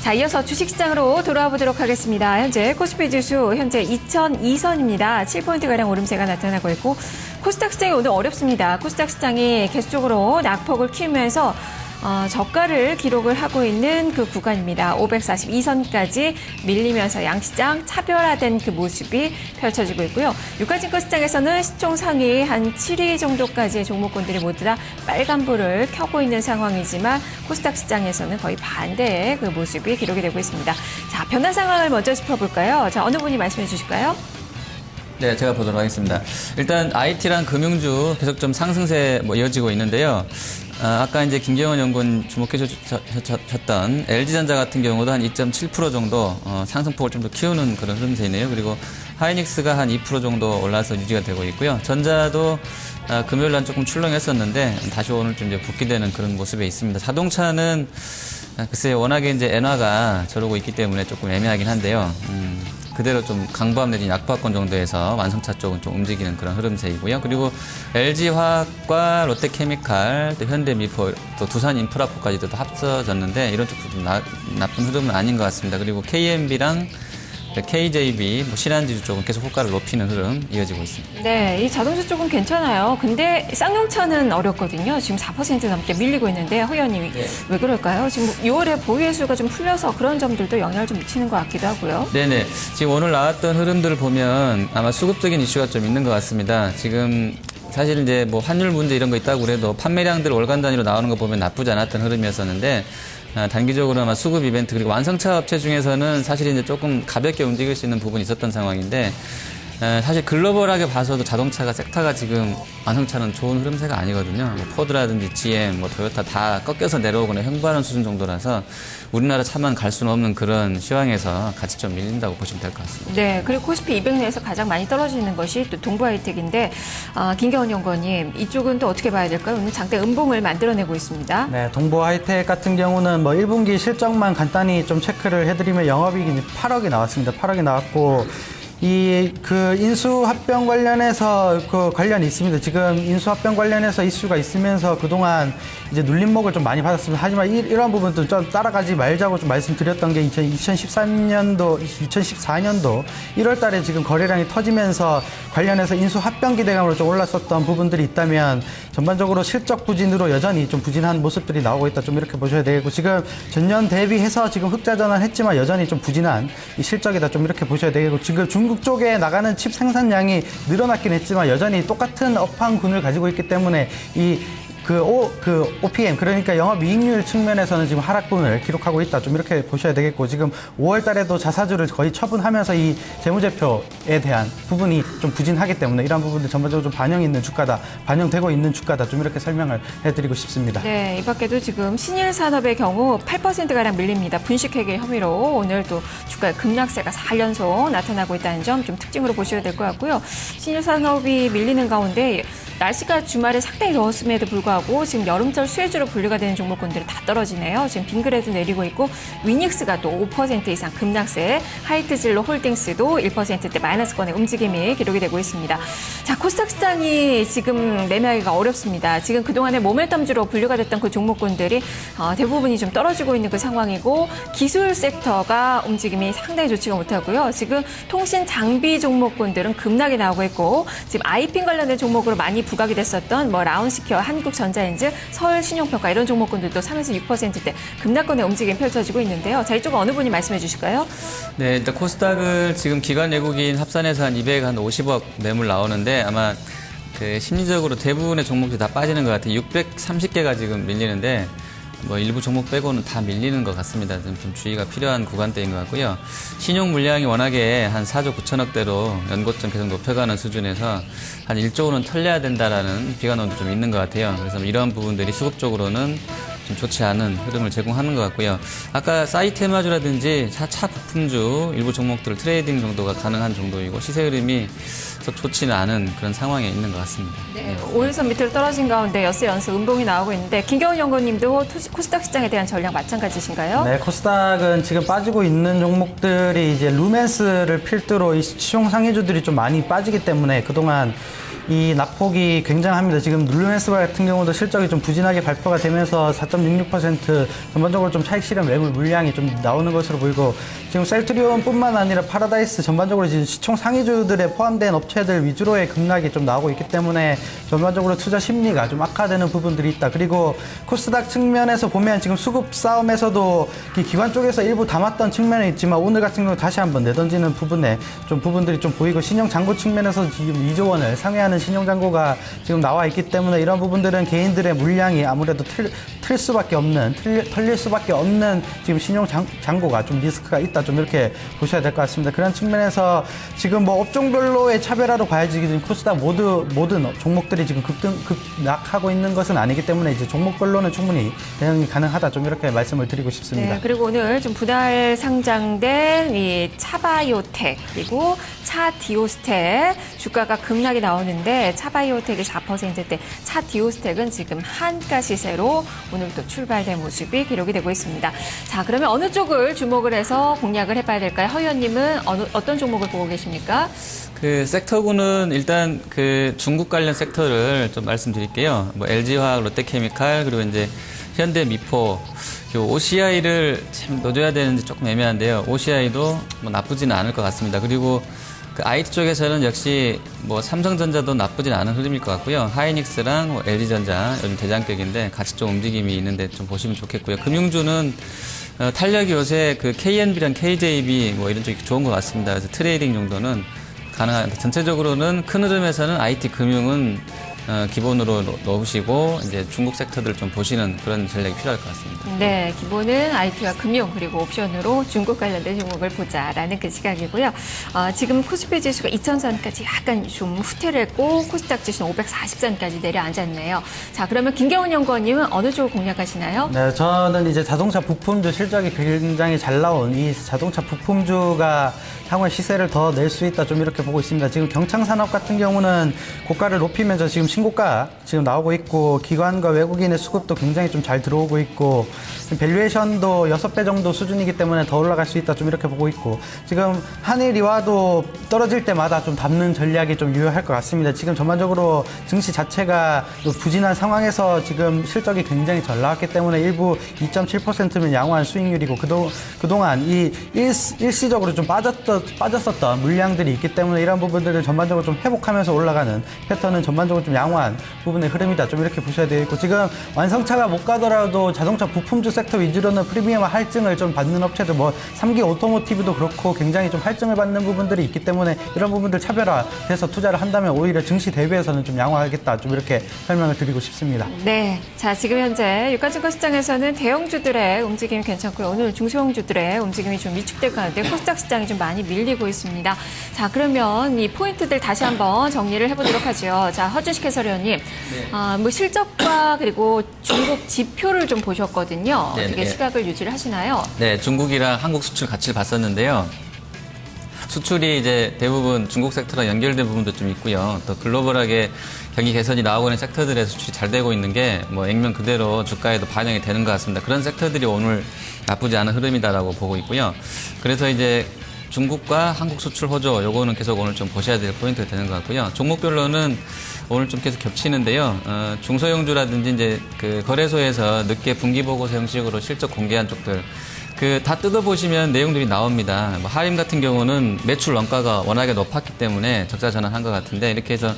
자, 이어서 주식시장으로 돌아와 보도록 하겠습니다. 현재 코스피 지수 현재 2002선입니다. 7포인트가량 오름세가 나타나고 있고 코스닥 시장이 오늘 어렵습니다. 코스닥 시장이 계속적으로 낙폭을 키우면서 저가를 기록을 하고 있는 그 구간입니다. 542선까지 밀리면서 양시장 차별화된 그 모습이 펼쳐지고 있고요. 유가증권 시장에서는 시총 상위 한 7위 정도까지의 종목군들이 모두 다 빨간불을 켜고 있는 상황이지만 코스닥 시장에서는 거의 반대의 그 모습이 기록이 되고 있습니다. 자, 변화 상황을 먼저 짚어볼까요? 자, 어느 분이 말씀해 주실까요? 네, 제가 보도록 하겠습니다. 일단 IT랑 금융주 계속 좀 상승세 이어지고 있는데요. 아까 이제 김경원 연구원 주목해 주셨던 LG전자 같은 경우도 한 2.7% 정도 상승폭을 좀 더 키우는 그런 흐름세이네요. 그리고 하이닉스가 한 2% 정도 올라서 유지가 되고 있고요. 전자도 금요일 날 조금 출렁했었는데 다시 오늘 좀 이제 복귀되는 그런 모습에 있습니다. 자동차는 글쎄요, 워낙에 이제 엔화가 저러고 있기 때문에 조금 애매하긴 한데요. 그대로 좀 강보합 내지는 약보합권 정도에서 완성차 쪽은 좀 움직이는 그런 흐름세이고요. 그리고 LG화학과 롯데케미칼, 또 현대미포, 또 두산인프라코까지도 합쳐졌는데 이런 쪽도 좀 나쁜 흐름은 아닌 것 같습니다. 그리고 KMB랑 KJB, 신한지주 쪽은 계속 호가를 높이는 흐름 이어지고 있습니다. 네, 이 자동차 쪽은 괜찮아요. 근데 쌍용차는 어렵거든요. 지금 4% 넘게 밀리고 있는데 허 의원님이 왜 그럴까요? 지금 6월에 보유해수가 좀 풀려서 그런 점들도 영향을 좀 미치는 것 같기도 하고요. 네네. 지금 오늘 나왔던 흐름들을 보면 아마 수급적인 이슈가 좀 있는 것 같습니다. 지금 사실 이제 뭐 환율 문제 이런 거 있다고 그래도 판매량들 월간 단위로 나오는 거 보면 나쁘지 않았던 흐름이었었는데 단기적으로 아마 수급 이벤트 그리고 완성차 업체 중에서는 사실 이제 조금 가볍게 움직일 수 있는 부분이 있었던 상황인데 사실 글로벌하게 봐서도 자동차가 섹터가 지금 완성차는 좋은 흐름세가 아니거든요. 뭐 포드라든지 GM, 뭐 토요타 다 꺾여서 내려오거나 횡보하는 수준 정도라서 우리나라 차만 갈 수는 없는 그런 시황에서 같이 좀 밀린다고 보시면 될 것 같습니다. 네, 그리고 코스피 200 내에서 가장 많이 떨어지는 것이 또 동부하이텍인데 김경원 연구원님 이쪽은 또 어떻게 봐야 될까요? 오늘 장대 음봉을 만들어내고 있습니다. 네, 동부하이텍 같은 경우는 뭐 1분기 실적만 간단히 좀 체크를 해드리면 영업이익이 8억이 나왔습니다. 8억이 나왔고 그 인수합병 관련해서 그 관련이 있습니다. 지금 인수합병 관련해서 이슈가 있으면서 그동안 이제 눌림목을 좀 많이 받았습니다. 하지만 이러한 부분도 좀 따라가지 말자고 좀 말씀드렸던 게 2014년도 1월 달에 지금 거래량이 터지면서 관련해서 인수합병 기대감으로 좀 올랐었던 부분들이 있다면 전반적으로 실적 부진으로 여전히 좀 부진한 모습들이 나오고 있다. 좀 이렇게 보셔야 되겠고 지금 전년 대비해서 지금 흑자 전환했지만 여전히 좀 부진한 이 실적이다. 좀 이렇게 보셔야 되겠고 지금 중국 쪽에 나가는 칩 생산량이 늘어났긴 했지만 여전히 똑같은 업황군을 가지고 있기 때문에 OPM, 그러니까 영업이익률 측면에서는 지금 하락분을 기록하고 있다. 좀 이렇게 보셔야 되겠고, 지금 5월 달에도 자사주를 거의 처분하면서 이 재무제표에 대한 부분이 좀 부진하기 때문에 이러한 부분들 전반적으로 좀 반영되고 있는 주가다. 좀 이렇게 설명을 해드리고 싶습니다. 네, 이 밖에도 지금 신일산업의 경우 8%가량 밀립니다. 분식회계 혐의로 오늘 또 주가의 급락세가 4연속 나타나고 있다는 점 좀 특징으로 보셔야 될 것 같고요. 신일산업이 밀리는 가운데 날씨가 주말에 상당히 더웠음에도 불구하고 지금 여름철 수혜주로 분류가 되는 종목군들이 다 떨어지네요. 지금 빙그레도 내리고 있고 위닉스가 또 5% 이상 급락세, 하이트진로 홀딩스도 1%대 마이너스권의 움직임이 기록이 되고 있습니다. 자, 코스닥 시장이 지금 매매하기가 어렵습니다. 지금 그동안에 모멘텀주로 분류가 됐던 그 종목군들이 대부분이 좀 떨어지고 있는 그 상황이고 기술 섹터가 움직임이 상당히 좋지가 못하고요. 지금 통신 장비 종목군들은 급락이 나오고 있고 지금 아이핀 관련된 종목으로 많이 부각이 됐었던 뭐 라운시케어, 한국전자엔즈, 서울신용평가 이런 종목군들도 3에서 6%대 급락권의 움직임 펼쳐지고 있는데요. 자, 이쪽은 어느 분이 말씀해 주실까요? 네, 일단 코스닥을 지금 기관 외국인 합산해서 한 250억 매물 나오는데 아마 그 심리적으로 대부분의 종목들이 다 빠지는 것 같아요. 630개가 지금 밀리는데 뭐 일부 종목 빼고는 다 밀리는 것 같습니다. 좀 주의가 필요한 구간대인 것 같고요. 신용 물량이 워낙에 한 4조 9천억대로 연고점 계속 높여가는 수준에서 한 1조 원은 털려야 된다라는 비관론도 좀 있는 것 같아요. 그래서 이러한 부분들이 수급적으로는 좀 좋지 않은 흐름을 제공하는 것 같고요. 아까 사이테마주라든지 차 부품주 일부 종목들 트레이딩 정도가 가능한 정도이고 시세 흐름이 썩 좋지는 않은 그런 상황에 있는 것 같습니다. 네, 5일선 밑으로 떨어진 가운데 엿새 연속 음봉이 나오고 있는데 김경훈 연구원님도 코스닥 시장에 대한 전략 마찬가지신가요? 네, 코스닥은 지금 빠지고 있는 종목들이 이제 루멘스를 필두로 이 시총 상위주들이 좀 많이 빠지기 때문에 그동안 이 낙폭이 굉장합니다. 지금 룰루멘스 같은 경우도 실적이 좀 부진하게 발표가 되면서 4.66% 전반적으로 좀 차익 실현 매물 물량이 좀 나오는 것으로 보이고, 지금 셀트리온뿐만 아니라 파라다이스 전반적으로 지금 시총 상위주들에 포함된 업체들 위주로의 급락이 좀 나오고 있기 때문에 전반적으로 투자 심리가 좀 악화되는 부분들이 있다. 그리고 코스닥 측면에서 보면 지금 수급 싸움에서도 기관 쪽에서 일부 담았던 측면이 있지만, 오늘 같은 경우 다시 한번 내던지는 부분에 좀 부분들이 좀 보이고, 신용잔고 측면에서 지금 2조 원을 상회하는 신용잔고가 지금 나와 있기 때문에 이런 부분들은 개인들의 물량이 아무래도 털릴 수밖에 없는 지금 신용잔고가 좀 리스크가 있다. 좀 이렇게 보셔야 될 것 같습니다. 그런 측면에서 지금 뭐 업종별로의 차별화로 봐야지 지금 코스닥 모든 종목들이 지금 급락하고 있는 것은 아니기 때문에 이제 종목별로는 충분히 대응이 가능하다. 좀 이렇게 말씀을 드리고 싶습니다. 네, 그리고 오늘 좀 분할 상장된 이 차바이오텍 그리고 차디오스텍 주가가 급락이 나오는데, 차바이오텍이 4%대, 차디오스텍은 지금 한가 시세로 오늘 또 출발된 모습이 기록이 되고 있습니다. 자, 그러면 어느 쪽을 주목을 해서 공략을 해봐야 될까요? 허 의원님은 어떤 종목을 보고 계십니까? 그 섹터군은 일단 그 중국 관련 섹터를 좀 말씀드릴게요. 뭐 LG화학, 롯데케미칼, 그리고 이제 현대미포, OCI를 참 넣어줘야 되는지 조금 애매한데요. OCI도 뭐 나쁘지는 않을 것 같습니다. 그리고 그 IT 쪽에서는 역시 뭐 삼성전자도 나쁘진 않은 흐름일 것 같고요. 하이닉스랑 뭐 LG전자 요즘 대장격인데 같이 좀 움직임이 있는데 좀 보시면 좋겠고요. 금융주는 탄력이 요새 그 KNB랑 KJB 뭐 이런 쪽이 좋은 것 같습니다. 그래서 트레이딩 정도는 가능한데, 전체적으로는 큰 흐름에서는 IT 금융은 기본으로 넣으시고 이제 중국 섹터들 좀 보시는 그런 전략이 필요할 것 같습니다. 네, 기본은 IT와 금융 그리고 옵션으로 중국 관련된 종목을 보자라는 그 시각이고요. 지금 코스피 지수가 2000선까지 약간 좀 후퇴를 했고, 코스닥 지수는 540선까지 내려앉았네요. 자, 그러면 김경훈 연구원님은 어느 쪽을 공략하시나요? 네, 저는 이제 자동차 부품주 실적이 굉장히 잘 나온 이 자동차 부품주가 향후에 시세를 더 낼 수 있다. 좀 이렇게 보고 있습니다. 지금 경창산업 같은 경우는 고가를 높이면서 지금 신고가 지금 나오고 있고, 기관과 외국인의 수급도 굉장히 좀 잘 들어오고 있고, 밸류에이션도 6배 정도 수준이기 때문에 더 올라갈 수 있다. 좀 이렇게 보고 있고, 지금 한일이화도 떨어질 때마다 좀 담는 전략이 좀 유효할 것 같습니다. 지금 전반적으로 증시 자체가 부진한 상황에서 지금 실적이 굉장히 잘 나왔기 때문에 일부 2.7%면 양호한 수익률이고, 그동안 이 일시적으로 좀 빠졌었던 물량들이 있기 때문에 이런 부분들을 전반적으로 좀 회복하면서 올라가는 패턴은 전반적으로 좀 양호한 부분의 흐름이다. 좀 이렇게 보셔야 되겠고, 지금 완성차가 못 가더라도 자동차 부품주 섹터 위주로는 프리미엄 할증을 좀 받는 업체들, 뭐 3기 오토모티브도 그렇고 굉장히 좀 할증을 받는 부분들이 있기 때문에 이런 부분들 차별화돼서 투자를 한다면 오히려 증시 대비해서는 좀 양호하겠다. 좀 이렇게 설명을 드리고 싶습니다. 네, 자, 지금 현재 유가증권 시장에서는 대형주들의 움직임이 괜찮고요. 오늘 중소형주들의 움직임이 좀 위축될 가운데 코스닥 시장이 좀 많이 밀리고 있습니다. 자, 그러면 이 포인트들 다시 한번 정리를 해보도록 하죠. 자, 허준식 해설위원님, 뭐 실적과 그리고 중국 지표를 좀 보셨거든요. 네, 어떻게 네. 시각을 유지를 하시나요? 네, 중국이랑 한국 수출 가치를 봤었는데요. 수출이 이제 대부분 중국 섹터랑 연결된 부분도 좀 있고요. 또 글로벌하게 경기 개선이 나오고 있는 섹터들의 수출이 잘 되고 있는 게 뭐 액면 그대로 주가에도 반영이 되는 것 같습니다. 그런 섹터들이 오늘 나쁘지 않은 흐름이다라고 보고 있고요. 그래서 이제 중국과 한국 수출 호조, 요거는 계속 오늘 좀 보셔야 될 포인트가 되는 것 같고요. 종목별로는 오늘 좀 계속 겹치는데요. 중소형주라든지 이제 그 거래소에서 늦게 분기보고서 형식으로 실적 공개한 쪽들, 그 다 뜯어보시면 내용들이 나옵니다. 뭐 하림 같은 경우는 매출 원가가 워낙에 높았기 때문에 적자 전환한 것 같은데, 이렇게 해서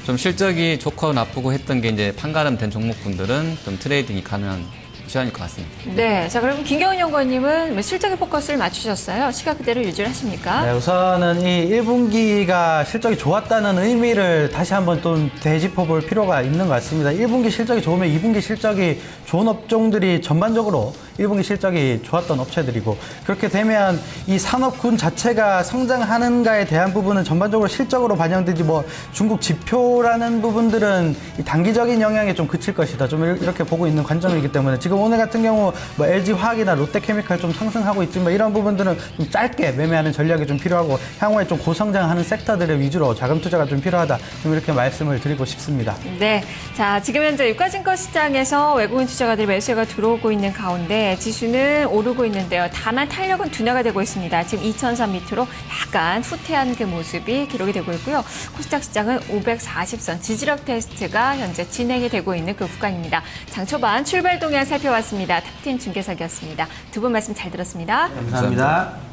좀 실적이 좋고 나쁘고 했던 게 이제 판가름된 종목분들은 좀 트레이딩이 가능한 시간일 것 같습니다. 네, 자, 그럼 김경훈 연구원님은 실적에 포커스를 맞추셨어요. 시각 그대로 유지를 하십니까? 네, 우선은 이 1분기가 실적이 좋았다는 의미를 다시 한번 좀 되짚어 볼 필요가 있는 것 같습니다. 1분기 실적이 좋으면 2분기 실적이 좋은 업종들이 전반적으로 1분기 실적이 좋았던 업체들이고, 그렇게 되면 이 산업군 자체가 성장하는가에 대한 부분은 전반적으로 실적으로 반영되지, 뭐 중국 지표라는 부분들은 이 단기적인 영향에 좀 그칠 것이다. 좀 이렇게 보고 있는 관점이기 때문에 지금 오늘 같은 경우 뭐 LG화학이나 롯데케미칼 좀 상승하고 있지만 이런 부분들은 좀 짧게 매매하는 전략이 좀 필요하고 향후에 좀 고성장하는 섹터들의 위주로 자금 투자가 좀 필요하다. 좀 이렇게 말씀을 드리고 싶습니다. 네. 자, 지금 현재 유가증권 시장에서 외국인 투자가들이 매수가 들어오고 있는 가운데 지수는 오르고 있는데요. 다만 탄력은 둔화가 되고 있습니다. 지금 2003 밑으로 약간 후퇴한 그 모습이 기록이 되고 있고요. 코스닥 시장은 540선 지지력 테스트가 현재 진행이 되고 있는 그 구간입니다. 장 초반 출발 동향 살펴봤습니다. 탑팀 중계석이었습니다. 두 분 말씀 잘 들었습니다. 감사합니다.